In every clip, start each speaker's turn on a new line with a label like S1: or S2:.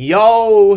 S1: Yo,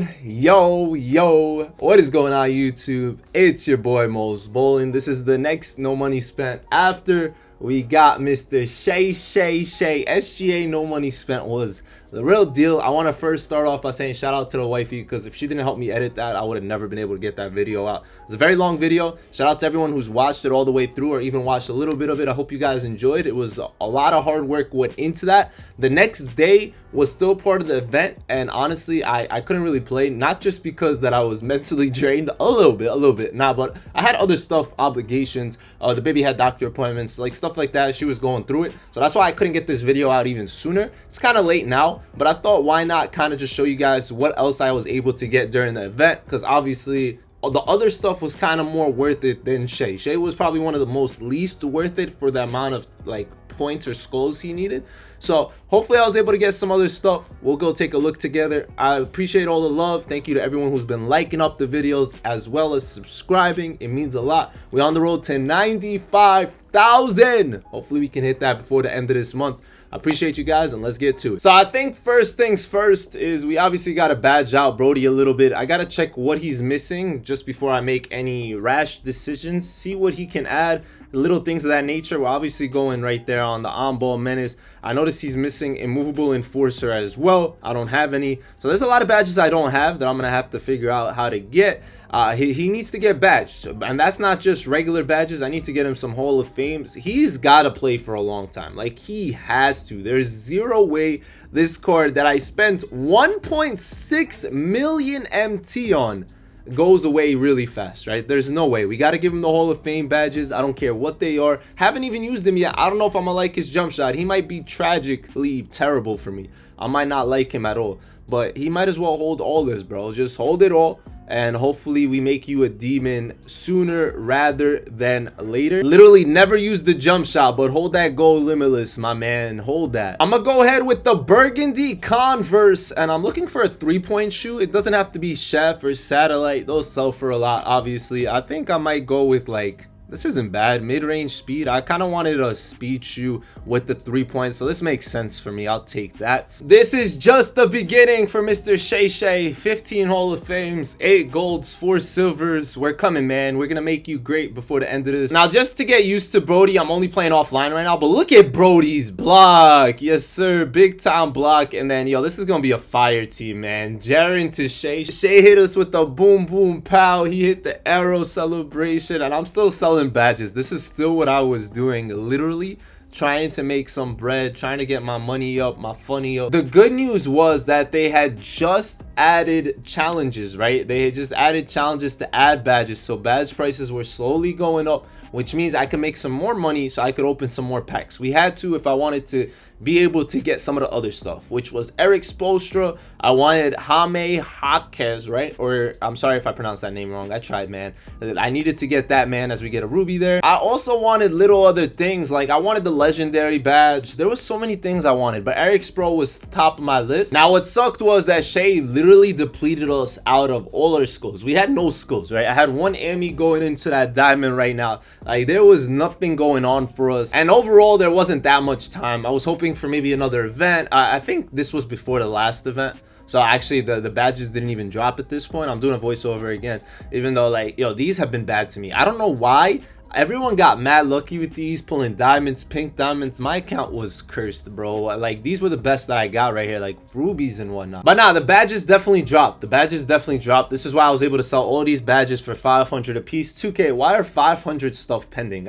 S1: what is going on YouTube? It's your boy Mosballin. This is the next no money spent after we got Mr. Shai. SGA no money spent was the real deal. I want to first start off by saying shout out to the wifey, because if she didn't help me edit that, I would have never been able to get that video out. It's a very long video. Shout out to everyone who's watched it all the way through or even watched a little bit of it. I hope you guys enjoyed. It was a lot of hard work went into that. The next day was still part of the event, and honestly I couldn't really play, not just because that I was mentally drained a little bit, but I had other stuff, obligations. The baby had doctor appointments, like stuff like that. She was going through it, so that's why I couldn't get this video out even sooner. It's kind of late now, but I thought why not kind of just show you guys what else I was able to get during the event, because obviously the other stuff was kind of more worth it than Shai. Shai was probably one of the most least worth it for the amount of like points or skulls he needed. So hopefully I was able to get some other stuff. We'll go take a look together. I appreciate all the love. Thank you to everyone who's been liking up the videos as well as subscribing. It means a lot. We're on the road to 95,000. Hopefully we can hit that before the end of this month. I appreciate you guys, and let's get to it. So I think first things first is we obviously got to badge out Brody a little bit. I got to check what he's missing just before I make any rash decisions, see what he can add, little things of that nature. We're obviously going right there on the on-ball menace. I noticed he's missing immovable enforcer as well. I don't have any, so there's a lot of badges I don't have that I'm gonna have to figure out how to get. He needs to get badged, and that's not just regular badges. I need to get him some Hall of Fames. He's got to play for a long time, like he has to. There's zero way this card that I spent 1.6 million MT on goes away really fast, right? There's no way. We got to give him the Hall of Fame badges. I don't care what they are. Haven't even used them yet. I don't know if I'm gonna like his jump shot. He might be tragically terrible for me. I might not like him at all, but he might as well hold all this, bro. Just hold it all, and hopefully we make you a demon sooner rather than later. Literally never use the jump shot, but hold that goal limitless, my man. Hold that. I'm gonna go ahead with the burgundy Converse, and I'm looking for a 3-point shoe. It doesn't have to be chef or satellite. Those sell for a lot, obviously. I think I might go with like, this isn't bad, mid-range speed. I kind of wanted a speed shoe with the 3 points, so this makes sense for me. I'll take that. This is just the beginning for Mr. Shai. 15 Hall of Fames, 8 golds, 4 silvers. We're coming, man. We're gonna make you great before the end of this. Now, just to get used to Brody, I'm only playing offline right now, but look at Brody's block. Yes, sir. Big time block. And then, yo, this is gonna be a fire team, man. Jaren to Shai. Shai hit us with the boom, boom, pow. He hit the arrow celebration, and I'm still selling badges. This is still what I was doing, literally trying to make some bread, trying to get my money up, my funny up. The good news was that they had just added challenges, right? They had just added challenges to add badges, so badge prices were slowly going up, which means I could make some more money so I could open some more packs. We had to, if I wanted to be able to get some of the other stuff, which was Eric Spoelstra. I wanted Jaime Jaquez, right? Or I'm sorry if I pronounced that name wrong. I tried, man. I needed to get that, man, as we get a ruby there. I also wanted little other things, like I wanted the legendary badge. There was so many things I wanted, but Eric Spro was top of my list. Now, what sucked was that Shai literally depleted us out of all our skulls. We had no skulls, right? I had one Ami going into that diamond right now. Like, there was nothing going on for us, and overall there wasn't that much time. I was hoping for maybe another event. I think this was before the last event, so actually the badges didn't even drop at this point. I'm doing a voiceover again, even though, like, yo, these have been bad to me. I don't know why. Everyone got mad lucky with these, pulling diamonds, pink diamonds. My account was cursed, bro. Like, these were the best that I got right here, like rubies and whatnot. But nah, the badges definitely dropped. The badges definitely dropped. This is why I was able to sell all these badges for 500 a piece. 2K. Why are 500 stuff pending?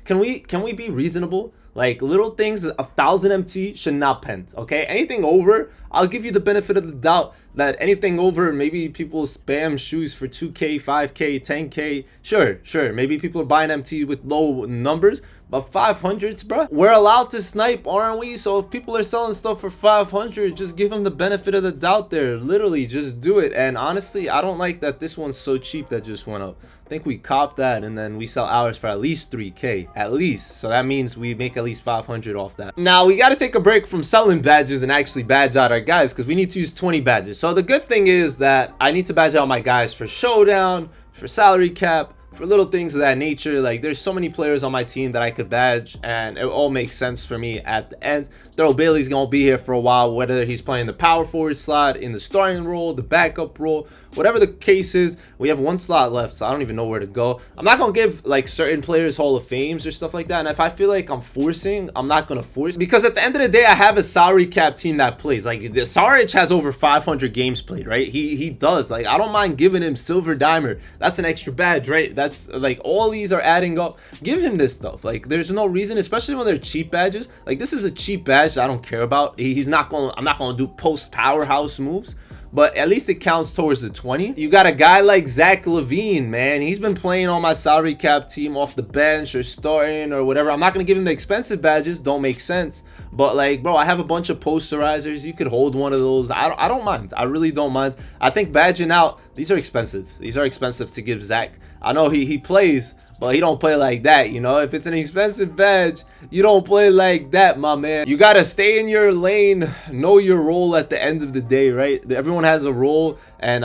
S1: Can we be reasonable? Like, little things, 1,000 MT should not pend, okay? Anything over, I'll give you the benefit of the doubt that anything over, maybe people spam shoes for 2K, 5K, 10K. Sure. Maybe people are buying MT with low numbers, but 500s, bro. We're allowed to snipe, aren't we? So if people are selling stuff for 500, just give them the benefit of the doubt there. Literally, just do it. And honestly, I don't like that this one's so cheap that just went up. I think we cop that, and then we sell ours for at least 3K, at least. So that means we make at least 500 off that. Now, we got to take a break from selling badges and actually badge out our guys, because we need to use 20 badges. So the good thing is that I need to badge out my guys for Showdown, for Salary Cap, for little things of that nature. Like, there's so many players on my team that I could badge, and it all makes sense for me at the end. Daryl Bailey's gonna be here for a while, whether he's playing the power forward slot, in the starting role, the backup role, whatever the case is. We have one slot left, so I don't even know where to go. I'm not gonna give like certain players Hall of Fames or stuff like that, and if I feel like I'm forcing, I'm not gonna force, because at the end of the day, I have a salary cap team that plays. Like, the Saric has over 500 games played, right? He does. Like, I don't mind giving him Silver Dimer. That's an extra badge, right? That's like, all these are adding up. Give him this stuff. Like, there's no reason, especially when they're cheap badges. Like, this is a cheap badge that I don't care about. He's not gonna, I'm not gonna do post powerhouse moves, but at least it counts towards the 20. You got a guy like Zach LaVine, man. He's been playing on my salary cap team off the bench or starting or whatever. I'm not going to give him the expensive badges. Don't make sense. But, like, bro, I have a bunch of posterizers. You could hold one of those. I don't mind. I really don't mind. I think badging out, these are expensive. These are expensive to give Zach. I know he plays, but he don't play like that, you know. If it's an expensive badge, you don't play like that, my man. You gotta stay in your lane, know your role at the end of the day, right? Everyone has a role, and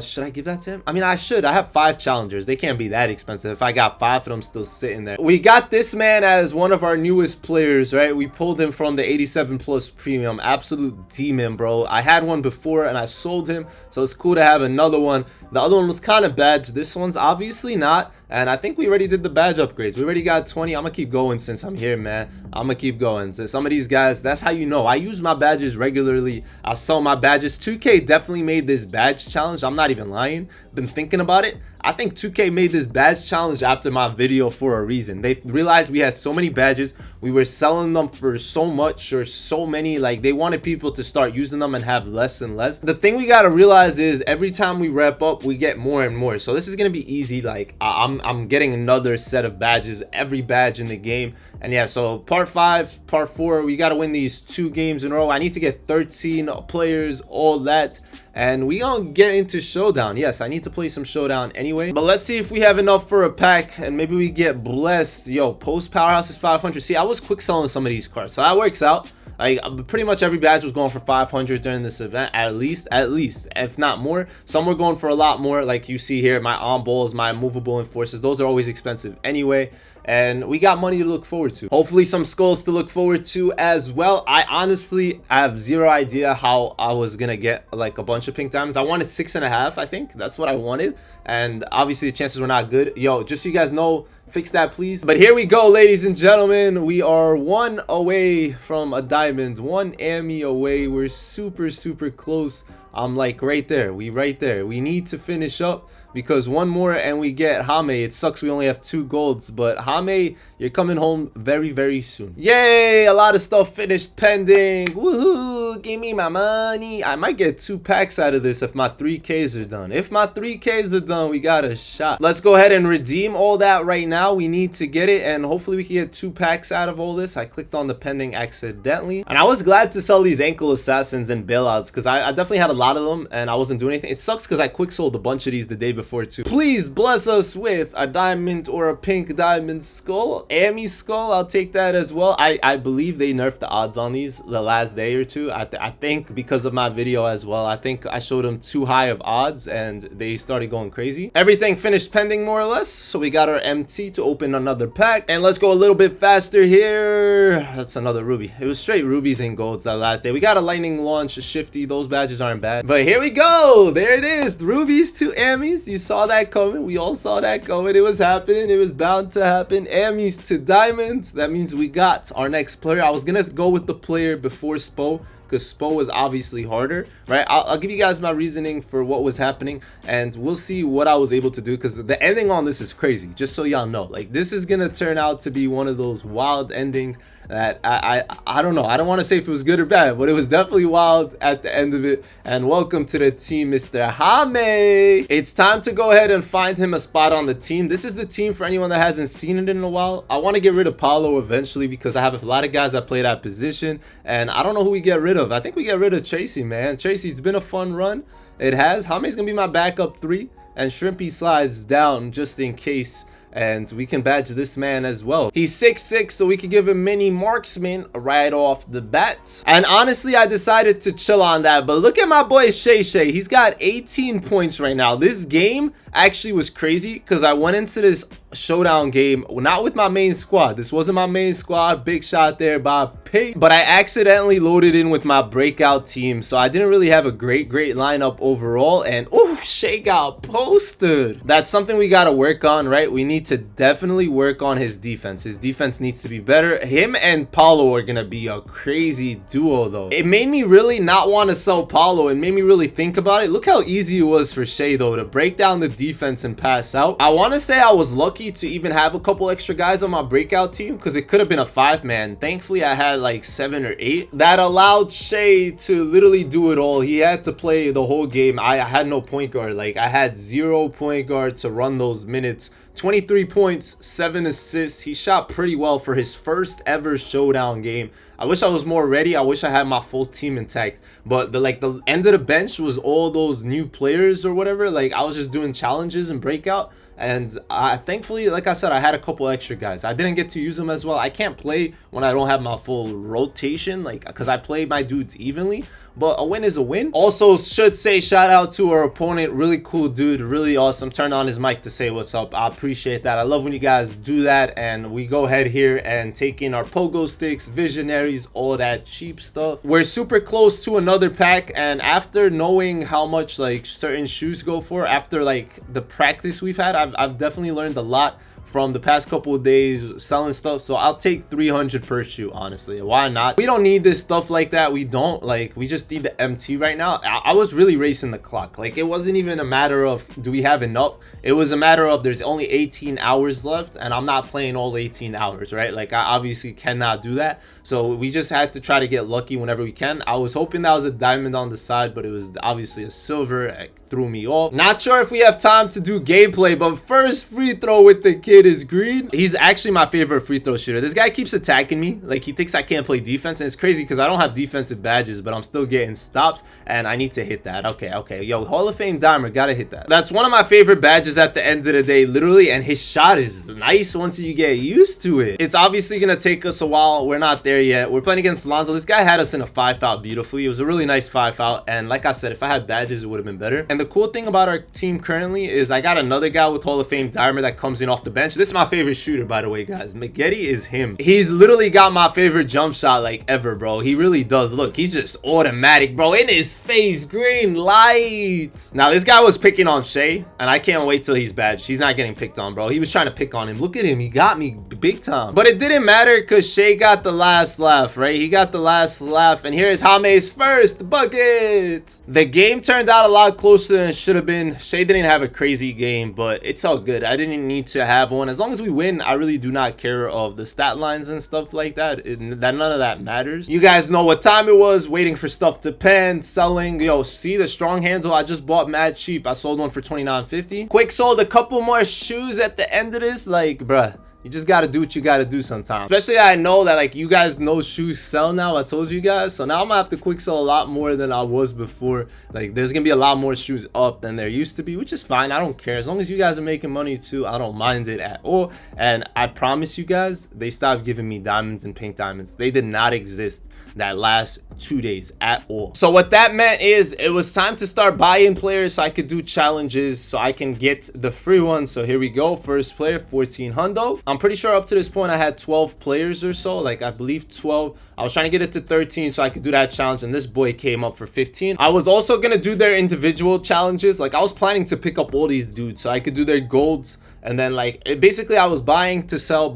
S1: should I give that to him? I mean, I should. I have 5 challengers. They can't be that expensive if I got 5 of them still sitting there. We got this man as one of our newest players, right? We pulled him from the 87 plus premium. Absolute demon, bro. I had one before and I sold him, so it's cool to have another one. The other one was kind of bad. This one's obviously not. And I think we already did the badge upgrades. We already got 20. I'm gonna keep going since I'm here, man. I'm gonna keep going. So some of these guys, that's how you know. I use my badges regularly. I sell my badges. 2K definitely made this badge challenge. I'm not even lying. Been thinking about it. I think 2K made this badge challenge after my video for a reason. They realized we had so many badges. We were selling them for so much or so many. Like, they wanted people to start using them and have less and less. The thing we gotta realize is every time we wrap up, we get more and more. So this is gonna be easy. Like, I'm getting another set of badges, every badge in the game. And yeah, so part 5, part 4, we got to win these 2 games in a row. I need to get 13 players, all that. And we gonna get into showdown. Yes, I need to play some showdown anyway. But let's see if we have enough for a pack, and maybe we get blessed. Yo, post powerhouse is 500. See, I was quick selling some of these cards, so that works out. Like, pretty much every badge was going for 500 during this event, at least, if not more. Some were going for a lot more, like you see here. My on balls, my movable enforcers, those are always expensive anyway. And we got money to look forward to. Hopefully some skulls to look forward to as well. I honestly have zero idea how I was gonna get like a bunch of pink diamonds. I wanted 6.5, I think. That's what I wanted. And obviously the chances were not good. Yo, just so you guys know, fix that please. But here we go, ladies and gentlemen. We are 1 away from a diamond, 1 AMI away. We're super close. I'm like right there. Right there. We need to finish up, because 1 more and we get Hame. It sucks we only have 2 golds, but Hame, you're coming home very soon. Yay, a lot of stuff finished pending. Woohoo, give me my money. I might get 2 packs out of this if my 3Ks are done. If my 3Ks are done, we got a shot. Let's go ahead and redeem all that right now. We need to get it, and hopefully we can get 2 packs out of all this. I clicked on the pending accidentally, and I was glad to sell these ankle assassins and bailouts, because I definitely had a lot of them and I wasn't doing anything. It sucks because I quick sold a bunch of these the day before too. Please bless us with a diamond or a pink diamond skull. AMI skull, I'll take that as well. I believe they nerfed the odds on these the last day or two. I think because of my video as well. I think I showed them too high of odds and they started going crazy. Everything finished pending more or less, so we got our MT to open another pack. And let's go a little bit faster here. That's another ruby. It was straight rubies and golds that last day. We got a lightning launch, a shifty. Those badges aren't bad, but here we go. There it is, the rubies to AMIs. You saw that coming. We all saw that coming. It was happening. It was bound to happen. AMIs to diamonds. That means we got our next player. I was gonna go with the player before Spo, because Spo was obviously harder, right? I'll give you guys my reasoning for what was happening, and we'll see what I was able to do, because the ending on this is crazy, just so y'all know. Like, this is gonna turn out to be one of those wild endings that I don't know. I don't want to say if it was good or bad, but it was definitely wild at the end of it. And welcome to the team, Mr. Hame. It's time to go ahead and find him a spot on the team. This is the team for anyone that hasn't seen it in a while. I want to get rid of Paulo eventually, because I have a lot of guys that play that position, and I don't know who we get rid of. I think we get rid of Tracy, man. Tracy, it's been a fun run. It has. Hame's gonna be my backup 3, and Shrimpy slides down just in case and we can badge this man as well. He's 6'6", so we could give him mini marksman right off the bat. And honestly, I decided to chill on that, but look at my boy Shai. He's got 18 points right now. This game actually was crazy because I went into this showdown game not with my main squad. This wasn't my main squad. Big shot there by Pig, but I accidentally loaded in with my breakout team, so I didn't really have a great lineup overall. And ooh, Shai got posted. That's something we got to work on, right? We need to definitely work on his defense. His defense needs to be better. Him and Paulo are gonna be a crazy duo though. It made me really not want to sell Paulo. It made me really think about it. Look how easy it was for Shai though to break down the defense and pass out. I want to say I was lucky to even have a couple extra guys on my breakout team because it could have been a 5-man. Thankfully I had like 7 or 8 that allowed Shai to literally do it all. He had to play the whole game. I had no point guard. Like I had 0 point guard to run those minutes. 23 points, 7 assists. He shot pretty well for his first ever showdown game. I wish I was more ready. I wish I had my full team intact, but the end of the bench was all those new players or whatever. Like I was just doing challenges and breakout, and thankfully, like I said, I had a couple extra guys. I didn't get to use them as well. I can't play when I don't have my full rotation, like because I play my dudes evenly. But a win is a win. Also, should say shout out to our opponent. Really cool dude, really awesome. Turned on his mic to say what's up. I appreciate that. I love when you guys do that. And we go ahead here and take in our pogo sticks, visionaries, all that cheap stuff. We're super close to another pack, and after knowing how much like certain shoes go for, after like the practice we've had, I've definitely learned a lot from the past couple of days selling stuff. So I'll take 300 per shoe, honestly. Why not? We don't need this stuff like that. We don't, like, we just need the MT right now. I was really racing the clock. Like, it wasn't even a matter of do we have enough. It was a matter of there's only 18 hours left and I'm not playing all 18 hours, right? Like, I obviously cannot do that. So we just had to try to get lucky whenever we can. I was hoping that was a diamond on the side, but it was obviously a silver. It threw me off. Not sure if we have time to do gameplay, but first free throw with the kid is green. He's actually my favorite free throw shooter. This guy keeps attacking me. Like, he thinks I can't play defense, and it's crazy because I don't have defensive badges, but I'm still getting stops, and I need to hit that. Okay. Yo, Hall of Fame dimer, gotta hit that. That's one of my favorite badges at the end of the day, literally, and his shot is nice once you get used to it. It's obviously gonna take us a while. We're not there yet. We're playing against Lonzo. This guy had us in a 5-foul beautifully. It was a really nice 5-foul, and like I said, if I had badges, it would have been better. And the cool thing about our team currently is I got another guy with Hall of Fame dimer that comes in off the bench. This is my favorite shooter, by the way, guys. McGetty is him. He's literally got my favorite jump shot like ever, bro. He really does. Look, he's just automatic, bro. In his face, green light. Now, this guy was picking on Shai, and I can't wait till he's badged. He's not getting picked on, bro. He was trying to pick on him. Look at him. He got me big time. But it didn't matter because Shai got the last laugh, right? He got the last laugh, and here's Jame's first bucket. The game turned out a lot closer than it should have been. Shai didn't have a crazy game, but it's all good. I didn't need to have one. As long as we win, I really do not care of the stat lines and stuff like that. None of that matters. You guys know what time it was. Waiting for stuff to pen, selling. Yo, see the strong handle I just bought mad cheap. I sold one for $29.50. Quick sold a couple more shoes at the end of this. Like, bruh, you just gotta do what you gotta do sometimes. Especially I know that like you guys know shoes sell now. I told you guys. So now I'm gonna have to quick sell a lot more than I was before. Like there's gonna be a lot more shoes up than there used to be, which is fine. I don't care. As long as you guys are making money too, I don't mind it at all. And I promise you guys, they stopped giving me diamonds and pink diamonds. They did not exist that last 2 days at all. So what that meant is it was time to start buying players so I could do challenges so I can get the free ones. So here we go. First player, 14 hundo. I'm pretty sure up to this point I had 12 players or so. Like I believe 12. I was trying to get it to 13 so I could do that challenge, and this boy came up for 15. I was also gonna do their individual challenges. Like I was planning to pick up all these dudes so I could do their golds, and then like basically I was buying to sell,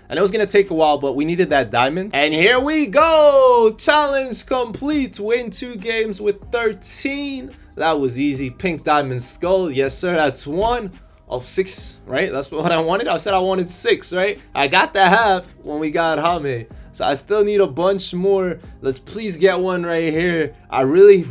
S1: and it was gonna take a while, but we needed that diamond. And here we go. Challenge complete. Win 2 games with 13. That was easy. Pink diamond skull. Yes sir, that's 1 of 6, right? That's what I wanted. I said I wanted 6, right? I got the half when we got Jame, so I still need a bunch more. Let's please get one right here. I really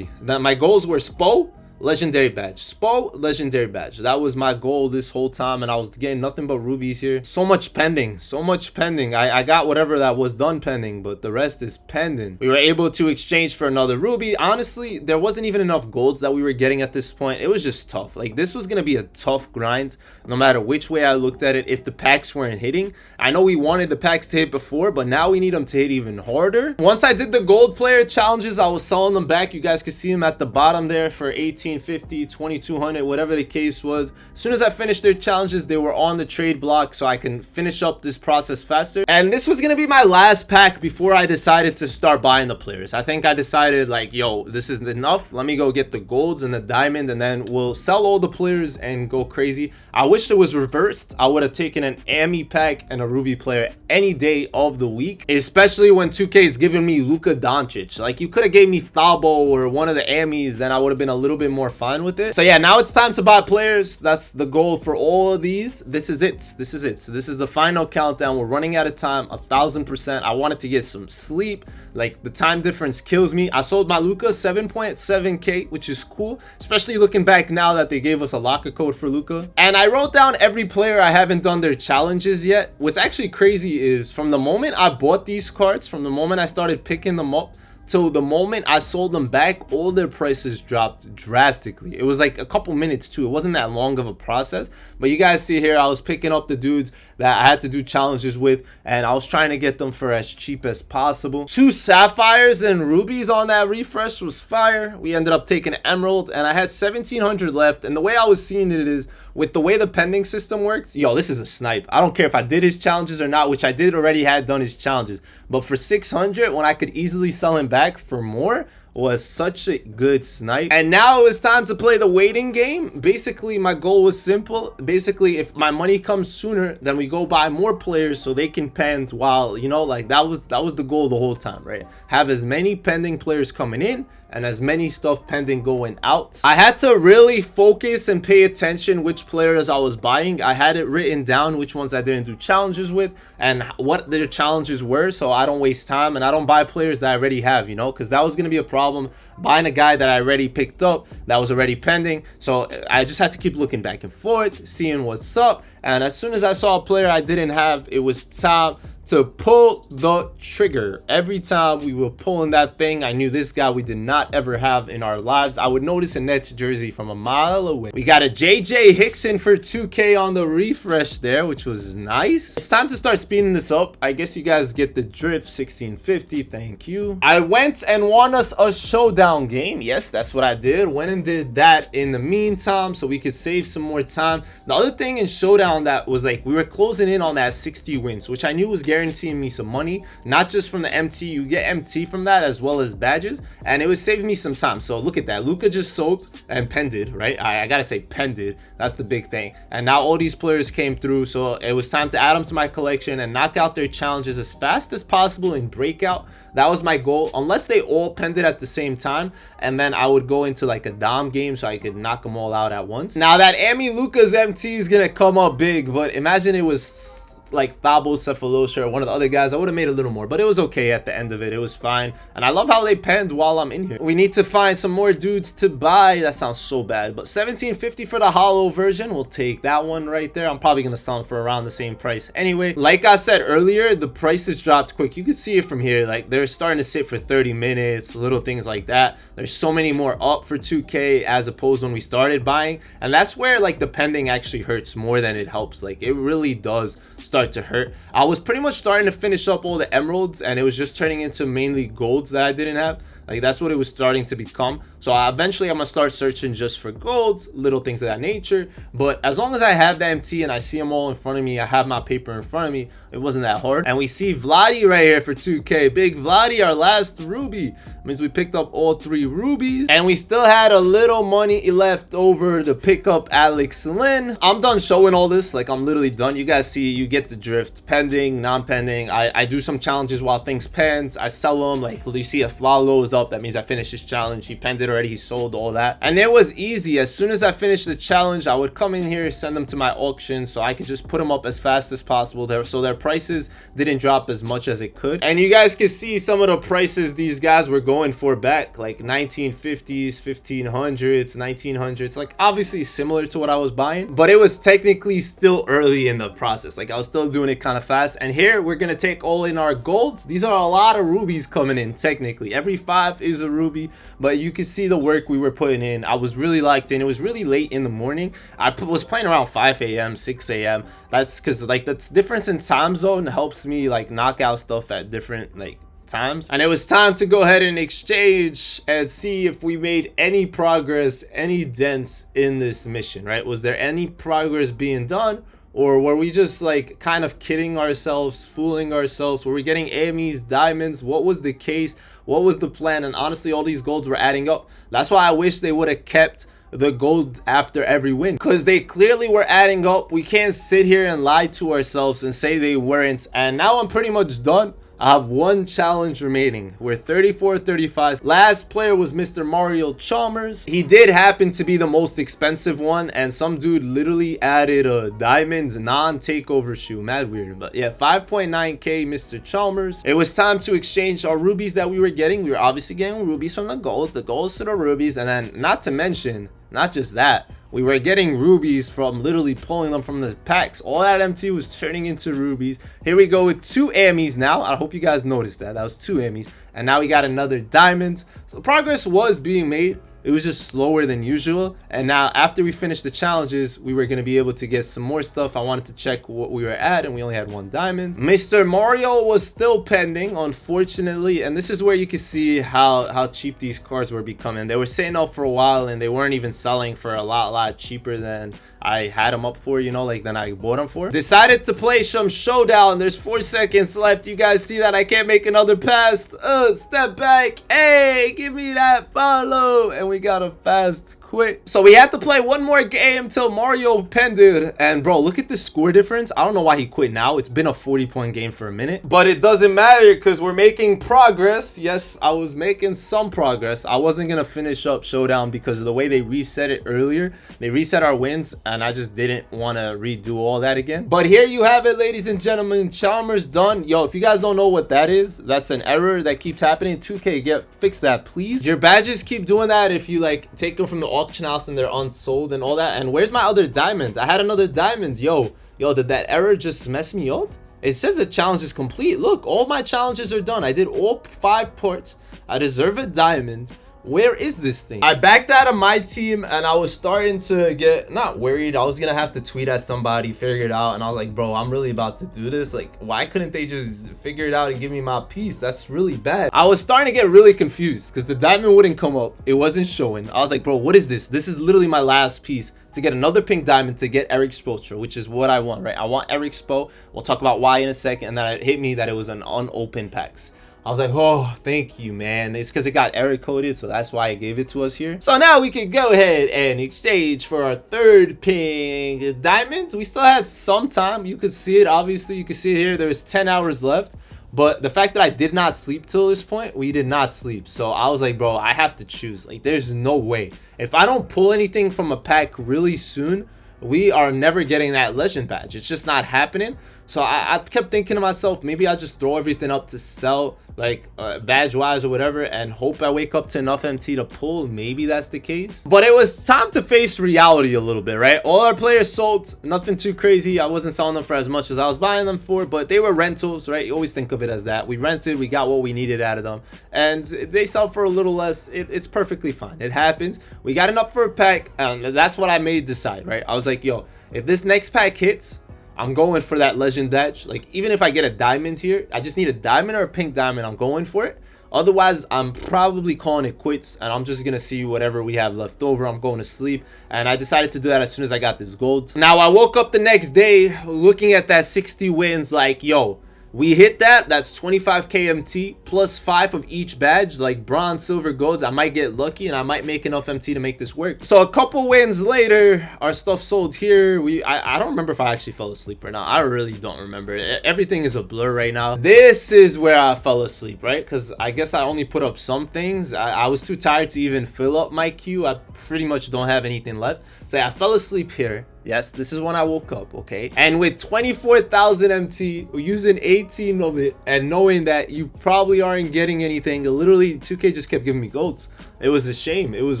S1: that my goals were Spo, legendary badge. Spo, legendary badge. That was my goal this whole time, and I was getting nothing but rubies here. So much pending, so much pending. I got whatever that was done pending, but the rest is pending. We were able to exchange for another ruby. Honestly, there wasn't even enough golds that we were getting at this point. It was just tough. Like, this was gonna be a tough grind no matter which way I looked at it. If the packs weren't hitting, I know we wanted the packs to hit before, but now we need them to hit even harder. Once I did the gold player challenges, I was selling them back. You guys can see them at the bottom there for 1850, 2200, whatever the case was. As soon as I finished their challenges, they were on the trade block, so I can finish up this process faster. And this was gonna be my last pack before I decided to start buying the players. I think I decided, like, yo, this isn't enough. Let me go get the golds and the diamond, and then we'll sell all the players and go crazy. I wish it was reversed. I would have taken an Ami pack and a ruby player any day of the week, especially when 2K is giving me Luka Doncic. Like, you could have gave me Thabo or one of the Amis, then I would have been a little bit more fine with it. So yeah, now it's time to buy players. That's the goal for all of these. This is it. This is it. So this is the final countdown. We're running out of time, 1000%. I wanted to get some sleep. Like, the time difference kills me. I sold my Luka 7.7k, which is cool, especially looking back now that they gave us a locker code for Luka. And I wrote down every player. I haven't done their challenges yet. What's actually crazy is from the moment I bought these cards, from the moment I started picking them up till the moment I sold them back, all their prices dropped drastically. It was like a couple minutes too. It wasn't that long of a process. But you guys see here, I was picking up the dudes that I had to do challenges with, and I was trying to get them for as cheap as possible. 2 sapphires and rubies on that refresh was fire. We ended up taking emerald, and I had 1700 left. And the way I was seeing it is, with the way the pending system works, yo, this is a snipe. I don't care if I did his challenges or not, which I did already had done his challenges. But for 600, when I could easily sell him back for more, was such a good snipe. And now it's time to play the waiting game. Basically, my goal was simple. Basically, if my money comes sooner, then we go buy more players so they can pend, while, you know, like, that was the goal the whole time, right? Have as many pending players coming in and as many stuff pending going out. I had to really focus and pay attention which players I was buying. I had it written down which ones I didn't do challenges with and what their challenges were, so I don't waste time and I don't buy players that I already have, you know, because that was going to be a problem buying a guy that I already picked up that was already pending. So I just had to keep looking back and forth, seeing what's up, and as soon as I saw a player I didn't have, it was time to pull the trigger. Every time we were pulling that thing, I knew this guy we did not ever have in our lives. I would notice a Nets jersey from a mile away. We got a JJ Hickson for 2K on the refresh there, which was nice. It's time to start speeding this up. I guess you guys get the drift. 1650, thank you. I went and won us a showdown game. Yes, that's what I did. Went and did that in the meantime so we could save some more time. The other thing in showdown that was, like, we were closing in on that 60 wins, which I knew was guaranteeing me some money, not just from the MT. You get MT from that as well as badges, and it was saving me some time. So look at that. Luka just sold and pended, right? I gotta say pended. That's the big thing. And now all these players came through, so it was time to add them to my collection and knock out their challenges as fast as possible in breakout. That was my goal, unless they all pended at the same time, and then I would go into like a dom game so I could knock them all out at once. Now that Ami Luka's MT is gonna come up big, but imagine it was like Thabo, Cephalosha, or one of the other guys. I would have made a little more, but it was okay at the end of it. It was fine, and I love how they penned while I'm in here. We need to find some more dudes to buy. That sounds so bad, but 1750 for the hollow version. We'll take that one right there. I'm probably gonna sell them for around the same price anyway. Like I said earlier, the prices dropped quick. You can see it from here. Like, they're starting to sit for 30 minutes, little things like that. There's so many more up for 2K as opposed when we started buying, and that's where, like, the pending actually hurts more than it helps. Like, it really does start to hurt. I was pretty much starting to finish up all the emeralds, and it was just turning into mainly golds that I didn't have. Like, that's what it was starting to become. So eventually I'm gonna start searching just for golds, little things of that nature. But as long as I have the MT and I see them all in front of me, I have my paper in front of me, it wasn't that hard. And we see Vladdy right here for 2K. Big Vladdy, our last ruby. Means we picked up all 3 rubies, and we still had a little money left over to pick up Alex Lynn. I'm done showing all this. Like, I'm literally done. You guys see, you get the drift. Pending, non-pending. I do some challenges while things pens. I sell them. Like, you see a Flalo is up. That means I finished this challenge. He penned it already. He sold all that. And it was easy. As soon as I finished the challenge, I would come in here, send them to my auction so I could just put them up as fast as possible there, so their prices didn't drop as much as it could. And you guys can see some of the prices these guys were going for back, like 1950s, 1500s, 1900s, like obviously similar to what I was buying, but it was technically still early in the process. Like I was still doing it kind of fast. And here we're gonna take all in our golds. These are a lot of rubies coming in. Technically every 5 is a ruby, but you can see the work we were putting in. I was really locked in. It was really late in the morning. I was playing around 5 a.m 6 a.m. That's because like that's difference in time zone helps me like knock out stuff at different like times. And it was time to go ahead and exchange and see if we made any progress, any dents in this mission, right? Was there any progress being done, or were we just like kind of kidding ourselves, fooling ourselves? Were we getting AMEs, diamonds? What was the case? What was the plan? And honestly, all these golds were adding up. That's why I wish they would have kept the gold after every win, because they clearly were adding up. We can't sit here and lie to ourselves and say they weren't. And now I'm pretty much done. I have 1 challenge remaining. We're 34-35. Last player was Mr. Mario Chalmers. He did happen to be the most expensive one, and some dude literally added a diamond non-takeover shoe. Mad weird, but yeah, 5.9k Mr. Chalmers. It was time to exchange our rubies that we were getting. We were obviously getting rubies from the golds to the rubies, and then not to mention, not just that, we were getting rubies from literally pulling them from the packs. All that MT was turning into rubies. Here we go with 2 AMEs now. I hope you guys noticed that. That was 2 AMEs. And now we got another diamond. So progress was being made. It was just slower than usual. And now after we finished the challenges, we were going to be able to get some more stuff. I wanted to check what we were at, and we only had 1 diamond. Mr. Mario was still pending, unfortunately. And this is where you can see how cheap these cards were becoming. They were sitting up for a while, and they weren't even selling for a lot cheaper than I had them up for, you know, like than I bought them for. Decided to play some showdown. There's 4 seconds left. You guys see that? I can't make another pass. Step back. Hey, give me that follow. And we got a fast quit. So we had to play 1 more game till Mario penned it. And bro, look at the score difference. I don't know why he quit now. It's been a 40-point game for a minute, but it doesn't matter because we're making progress. Yes, I was making some progress. I wasn't gonna finish up showdown because of the way they reset it earlier. They reset our wins, and I just didn't want to redo all that again. But here you have it, ladies and gentlemen. Chalmers done. Yo, if you guys don't know what that is, that's an error that keeps happening. 2K, fix that, please. Your badges keep doing that if you like take them from the auction house and they're unsold and all that. And where's my other diamonds? I had another diamond. Yo, did that error just mess me up? It says the challenge is complete. Look, all my challenges are done. I did all 5 ports. I deserve a diamond. Where is this thing? I backed out of my team, and I was starting to get not worried. I was gonna have to tweet at somebody, figure it out, and I was like, bro, I'm really about to do this. Like, why couldn't they just figure it out and give me my piece? That's really bad. I was starting to get really confused because the diamond wouldn't come up. It wasn't showing. I was like, bro, what is this? This is literally my last piece to get another pink diamond to get Eric Spoelstra, which is what I want, right? I want Eric Spo. We'll talk about why in a second. And then it hit me that it was an unopened packs. I was like, oh, thank you, man. It's because it got error coded, so that's why it gave it to us here. So now we can go ahead and exchange for our 3rd pink diamond. We still had some time. You could see it. Obviously, you can see it here. There's 10 hours left. But the fact that I did not sleep till this point, we did not sleep. So I was like, bro, I have to choose. Like, there's no way. If I don't pull anything from a pack really soon, we are never getting that legend badge. It's just not happening. So I kept thinking to myself, maybe I'll just throw everything up to sell, like badge wise or whatever, and hope I wake up to enough MT to pull. Maybe that's the case. But it was time to face reality a little bit, right? All our players sold, nothing too crazy. I wasn't selling them for as much as I was buying them for, but they were rentals, right? You always think of it as that. We rented, we got what we needed out of them, and they sell for a little less. It's perfectly fine. It happens. We got enough for a pack, and that's what I made decide, right? I was like, yo, if this next pack hits, I'm going for that legend badge. Like, even if I get a diamond here, I just need a diamond or a pink diamond. I'm going for it. Otherwise, I'm probably calling it quits, and I'm just gonna see whatever we have left over. I'm going to sleep, and I decided to do that as soon as I got this gold. Now I woke up the next day looking at that 60 wins like, yo, We hit that. That's 25k MT plus 5 of each badge, like bronze, silver, golds. I might get lucky and I might make enough MT to make this work. So a couple wins later, our stuff sold here. I don't remember if I actually fell asleep or not. I really don't remember. Everything is a blur right now. This is where I fell asleep, right? Because I guess I only put up some things. I was too tired to even fill up my queue. I pretty much don't have anything left. So yeah, I fell asleep here. Yes, this is when I woke up, okay? And with 24,000 MT, using 18 of it, and knowing that you probably aren't getting anything, literally 2K just kept giving me golds. It was a shame. It was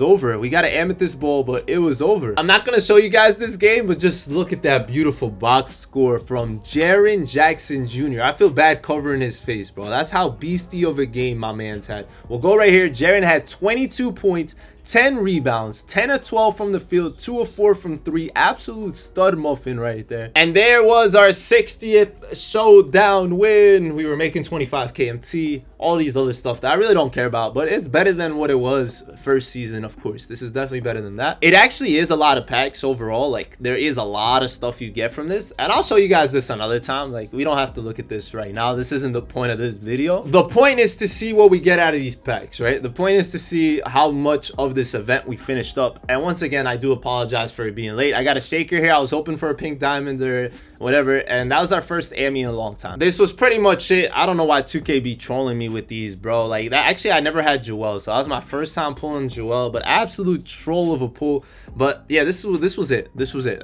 S1: over. We got an amethyst ball, but it was over. I'm not gonna show you guys this game, but just look at that beautiful box score from Jaren Jackson Jr. I feel bad covering his face, bro. That's how beastie of a game my man's had. We'll go right here. Jaren had 22 points, 10 rebounds, 10 of 12 from the field, 2 of 4 from 3. Absolute stud muffin right there. And there was our 60th showdown win. We were making 25k MT, all these other stuff that I really don't care about, but it's better than what it was first season. Of course, this is definitely better than that. It actually is a lot of packs overall. Like, there is a lot of stuff you get from this, and I'll show you guys this another time. Like, we don't have to look at this right now. This isn't the point of this video. The point is to see what we get out of these packs, right? The point is to see how much of this event we finished up. And once again, I do apologize for being late. I got a shaker here. I was hoping for a pink diamond or whatever, and that was our first Ami in a long time. This was pretty much it. I don't know why 2K be trolling me with these, bro. Like, that actually, I never had Joel, so that was my first time pulling Joel, but absolute troll of a pull. But yeah, this was it.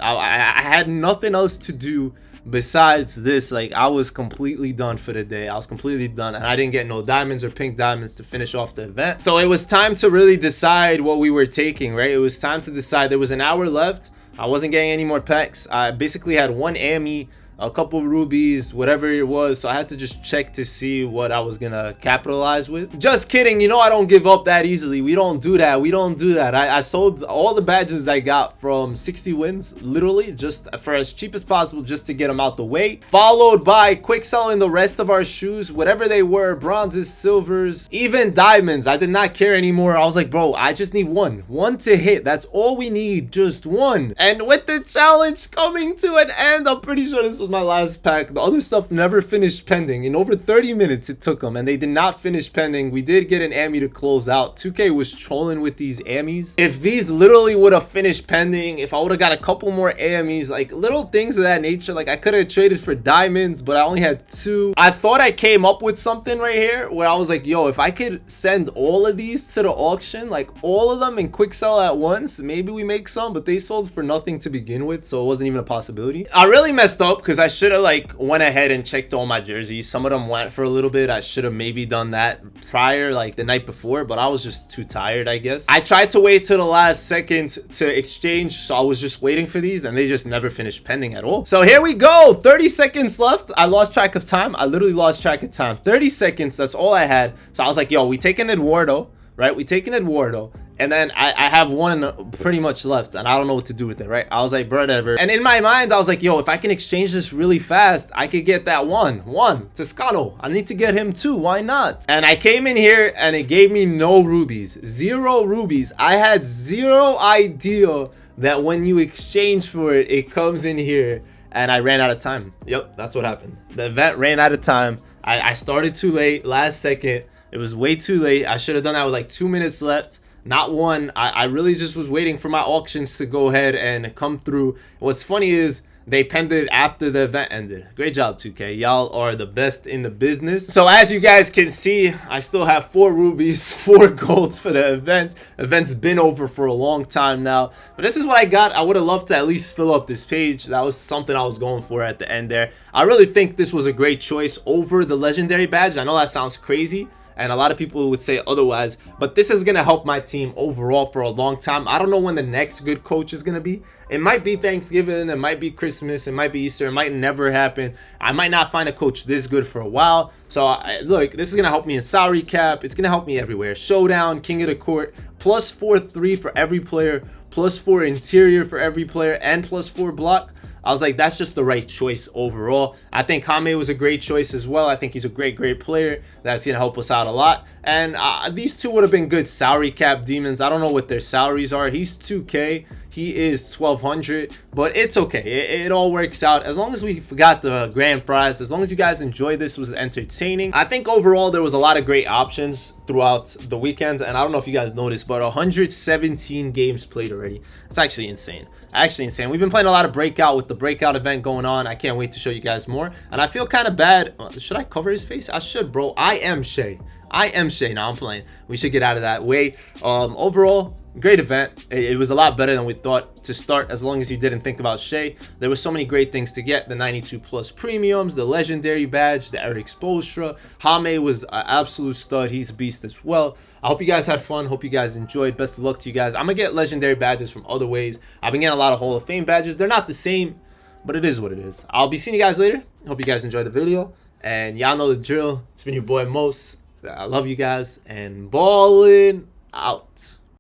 S1: I had nothing else to do besides this. Like, I was completely done for the day. I was completely done, and I didn't get no diamonds or pink diamonds to finish off the event. So it was time to really decide what we were taking, right? It was time to decide. There was an hour left. I wasn't getting any more packs. I basically had one Ami, a couple rubies, whatever it was, so I had to just check to see what I was gonna capitalize with. Just kidding, you know I don't give up that easily. We don't do that. I sold all the badges I got from 60 wins, literally, just for as cheap as possible, just to get them out the way, followed by quick selling the rest of our shoes, whatever they were, bronzes, silvers, even diamonds. I did not care anymore. I was like, bro, I just need one to hit. That's all we need, just one. And with the challenge coming to an end, I'm pretty sure this was my last pack. The other stuff never finished pending. In over 30 minutes it took them, and they did not finish pending. We did get an Ami to close out. 2K was trolling with these Amis. If these literally would have finished pending, if I would have got a couple more Amis, like little things of that nature, like I could have traded for diamonds, but I only had 2. I thought I came up with something right here where I was like, yo, if I could send all of these to the auction, like all of them, and quick sell at once, maybe we make some. But they sold for nothing to begin with, so it wasn't even a possibility. I really messed up because I should have like went ahead and checked all my jerseys. Some of them went for a little bit. I should have maybe done that prior, like the night before, but I was just too tired, I guess. I tried to wait till the last second to exchange, so I was just waiting for these, and they just never finished pending at all. So here we go, 30 seconds left. I lost track of time. I literally lost track of time. 30 seconds, that's all I had. So I was like, yo, we taking Eduardo, right? We taking Eduardo. And then I have one pretty much left, and I don't know what to do with it, right? I was like, whatever. And in my mind, I was like, yo, if I can exchange this really fast, I could get that one Toscano. I need to get him too. Why not? And I came in here, and it gave me no rubies. 0 rubies. I had 0 idea that when you exchange for it, it comes in here. And I ran out of time. Yep, that's what happened. The event ran out of time. I started too late, last second. It was way too late. I should have done that with like 2 minutes left. Not one. I really just was waiting for my auctions to go ahead and come through. What's funny is they penned it after the event ended. Great job, 2K. Y'all are the best in the business. So as you guys can see, I still have 4 rubies, 4 golds for the event. Event's been over for a long time now. But this is what I got. I would have loved to at least fill up this page. That was something I was going for at the end there. I really think this was a great choice over the legendary badge. I know that sounds crazy, and a lot of people would say otherwise, but this is going to help my team overall for a long time. I don't know when the next good coach is going to be. It might be Thanksgiving, it might be Christmas, it might be Easter, it might never happen. I might not find a coach this good for a while. So look, this is going to help me in salary cap. It's going to help me everywhere. Showdown, King of the Court, plus 4-3 for every player, plus 4 interior for every player, and plus 4 block. I was like, that's just the right choice overall. I think Kame was a great choice as well. I think he's a great player. That's going to help us out a lot. And these two would have been good salary cap demons. I don't know what their salaries are. He's 2K. He is 1200, but it's okay. It all works out as long as we got the grand prize. As long as you guys enjoyed this, was entertaining. I think overall there was a lot of great options throughout the weekend, and I don't know if you guys noticed, but 117 games played already. It's actually insane. Actually insane. We've been playing a lot of breakout with the breakout event going on. I can't wait to show you guys more. And I feel kind of bad. Should I cover his face? I should, bro. I am Shai. Now I'm playing. We should get out of that way. Overall, great event. It was a lot better than we thought to start, as long as you didn't think about Shai. There were so many great things to get. The 92 plus premiums, the legendary badge, the Eric Spoelstra. Jaime was an absolute stud. He's a beast as well. I hope you guys had fun. Hope you guys enjoyed. Best of luck to you guys. I'm gonna get legendary badges from other ways. I've been getting a lot of Hall of Fame badges. They're not the same, but it is what it is. I'll be seeing you guys later. Hope you guys enjoyed the video, and y'all know the drill. It's been your boy Mos. I love you guys, and Ballin out.